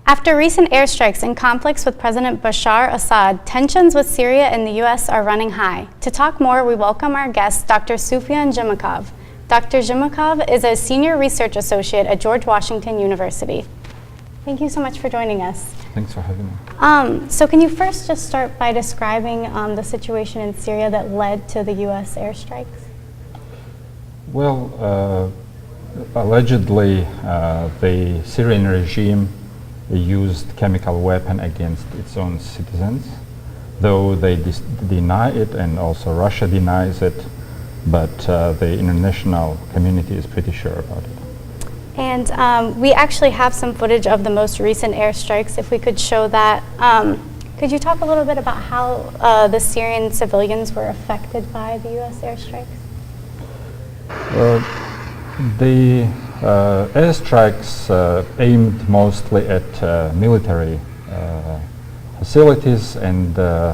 After recent airstrikes and conflicts with President Bashar Assad, tensions with Syria and the U.S. are running high. To talk more, we welcome our guest, Dr. Soufiane Jamakhov. Dr. Jamakhov is a senior research associate at George Washington University. Thank you so much for joining us. Thanks for having me. So can you first just start by describing the situation in Syria that led to the U.S. airstrikes? Well, allegedly, the Syrian regime used chemical weapon against its own citizens, though they deny it, and also Russia denies it, but the international community is pretty sure about it. And we actually have some footage of the most recent airstrikes. If we could show that. Could you talk a little bit about how the Syrian civilians were affected by the U.S. airstrikes? The airstrikes aimed mostly at military facilities, and they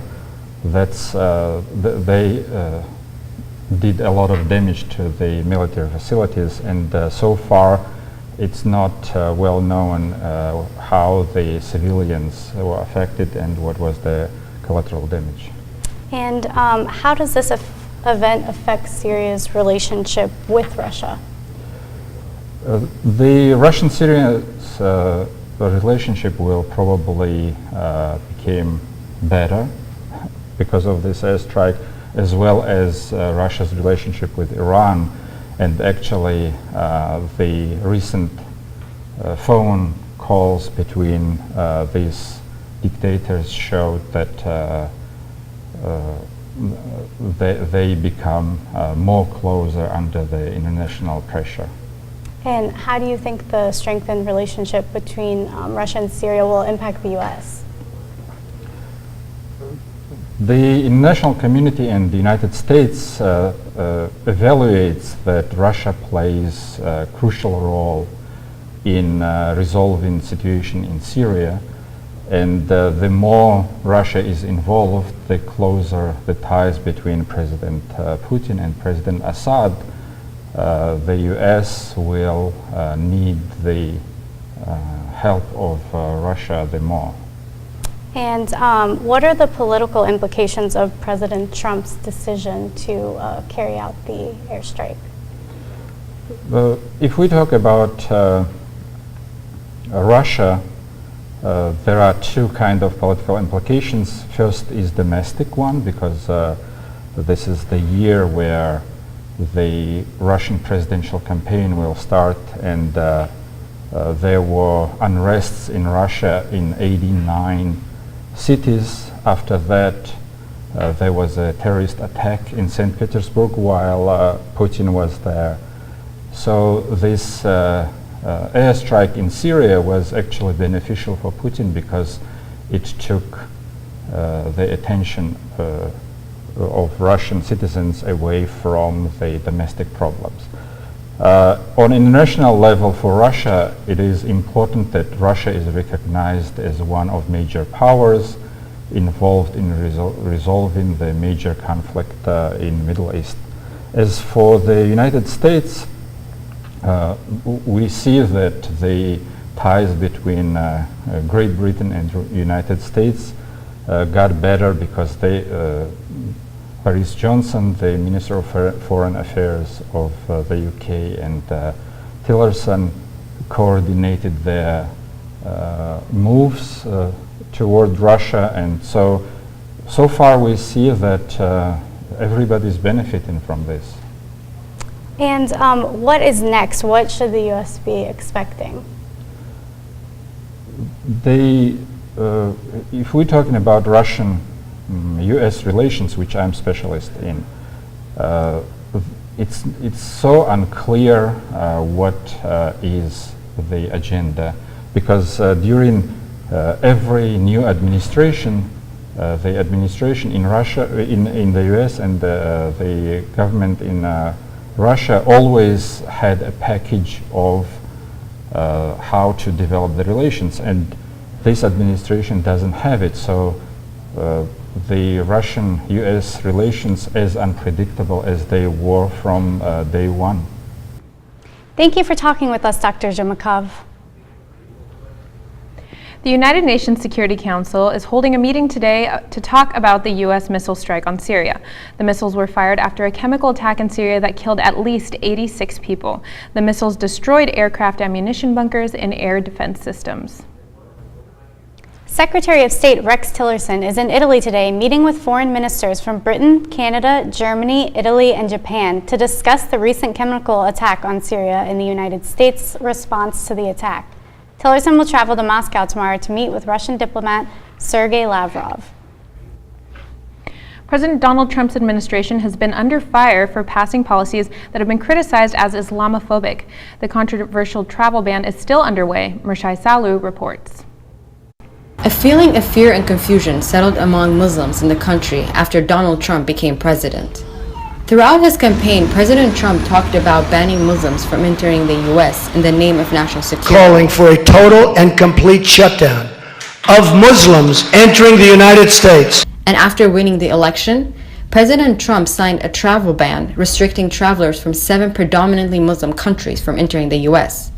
did a lot of damage to the military facilities, and so far it's not well known how the civilians were affected and what was the collateral damage. And how does this event affect Syria's relationship with Russia? The Russian-Syrian relationship will probably become better because of this airstrike, as well as Russia's relationship with Iran. And actually, the recent phone calls between these dictators showed that they become more closer under the international pressure. And how do you think the strengthened relationship between Russia and Syria will impact the U.S.? The international community and the United States evaluates that Russia plays a crucial role in resolving the situation in Syria, and the more Russia is involved, the closer the ties between President Putin and President Assad. The U.S. will need the help of Russia the more. And what are the political implications of President Trump's decision to carry out the airstrike? If we talk about Russia, there are two kinds of political implications. First is domestic one, because this is the year where the Russian presidential campaign will start, and there were unrests in Russia in 89 cities. After that, there was a terrorist attack in St. Petersburg while Putin was there. So this airstrike in Syria was actually beneficial for Putin because it took the attention of Russian citizens away from the domestic problems. On international level for Russia, it is important that Russia is recognized as one of major powers involved in resolving the major conflict in Middle East. As for the United States, we see that the ties between Great Britain and United States got better because Boris Johnson, the Minister of Foreign Affairs of the UK, and Tillerson coordinated their moves toward Russia, and so far we see that everybody's benefiting from this. And what is next? What should the U.S. be expecting? If we're talking about Russian U.S. relations, which I'm specialist in, it's so unclear what is the agenda, because during every new administration, the administration in Russia, in the U.S. and the government in Russia always had a package of how to develop the relations, and this administration doesn't have it. So the Russian-U.S. relations as unpredictable as they were from day one. Thank you for talking with us, Dr. Jamakhov. The United Nations Security Council is holding a meeting today to talk about the U.S. missile strike on Syria. The missiles were fired after a chemical attack in Syria that killed at least 86 people. The missiles destroyed aircraft ammunition bunkers and air defense systems. Secretary of State Rex Tillerson is in Italy today meeting with foreign ministers from Britain, Canada, Germany, Italy, and Japan to discuss the recent chemical attack on Syria and the United States' response to the attack. Tillerson will travel to Moscow tomorrow to meet with Russian diplomat Sergei Lavrov. President Donald Trump's administration has been under fire for passing policies that have been criticized as Islamophobic. The controversial travel ban is still underway. Mershai Salu reports. A feeling of fear and confusion settled among Muslims in the country after Donald Trump became president. Throughout his campaign, President Trump talked about banning Muslims from entering the U.S. in the name of national security. Calling for a total and complete shutdown of Muslims entering the United States. And after winning the election, President Trump signed a travel ban restricting travelers from 7 predominantly Muslim countries from entering the U.S.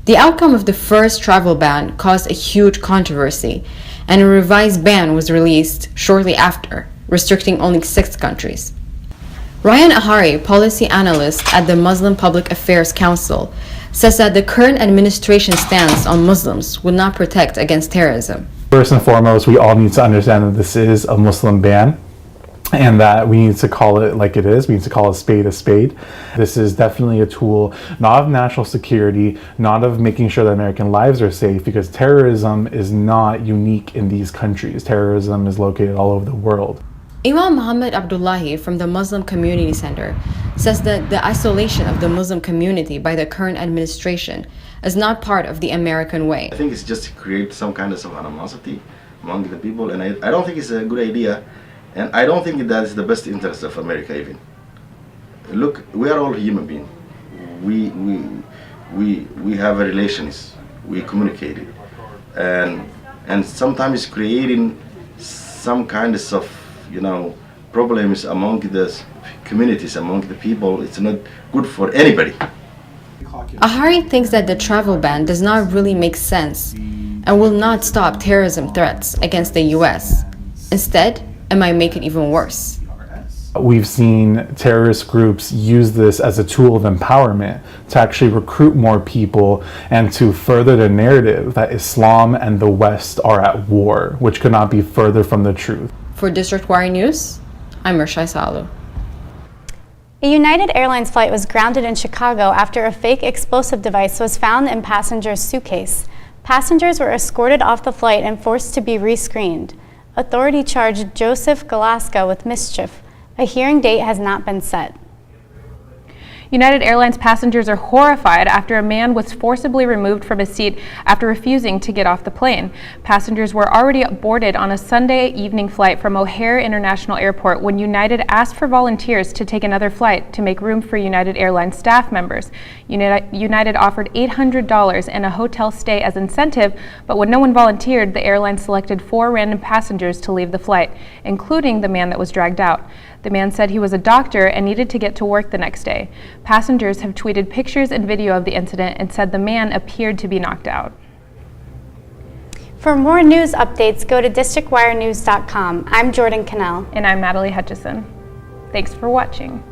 The outcome of the first travel ban caused a huge controversy, and a revised ban was released shortly after, restricting only 6 countries. Ryan Ahari, policy analyst at the Muslim Public Affairs Council, says that the current administration's stance on Muslims will not protect against terrorism. First and foremost, we all need to understand that this is a Muslim ban and that we need to call it like it is. We need to call a spade a spade. This is definitely a tool, not of national security, not of making sure that American lives are safe, because terrorism is not unique in these countries. Terrorism is located all over the world. Imam Muhammad Abdullahi from the Muslim Community Center says that the isolation of the Muslim community by the current administration is not part of the American way. I think it's just to create some kind of animosity among the people, and I don't think it's a good idea, and I don't think that is the best interest of America even. Look, we are all human beings. We have relations, we communicate it, and sometimes creating some kind of problems among the communities, among the people, it's not good for anybody. Ahari thinks that the travel ban does not really make sense and will not stop terrorism threats against the U.S. Instead, it might make it even worse. We've seen terrorist groups use this as a tool of empowerment to actually recruit more people and to further the narrative that Islam and the West are at war, which could not be further from the truth. For District Wire News, I'm Mershai Salu. A United Airlines flight was grounded in Chicago after a fake explosive device was found in passenger's suitcase. Passengers were escorted off the flight and forced to be rescreened. Authority charged Joseph Galaska with mischief. A hearing date has not been set. United Airlines passengers are horrified after a man was forcibly removed from his seat after refusing to get off the plane. Passengers were already boarded on a Sunday evening flight from O'Hare International Airport when United asked for volunteers to take another flight to make room for United Airlines staff members. United offered $800 and a hotel stay as incentive, but when no one volunteered, the airline selected 4 random passengers to leave the flight, including the man that was dragged out. The man said he was a doctor and needed to get to work the next day. Passengers have tweeted pictures and video of the incident and said the man appeared to be knocked out. For more news updates, go to districtwirenews.com. I'm Jordan Cannell. And I'm Natalie Hutchison. Thanks for watching.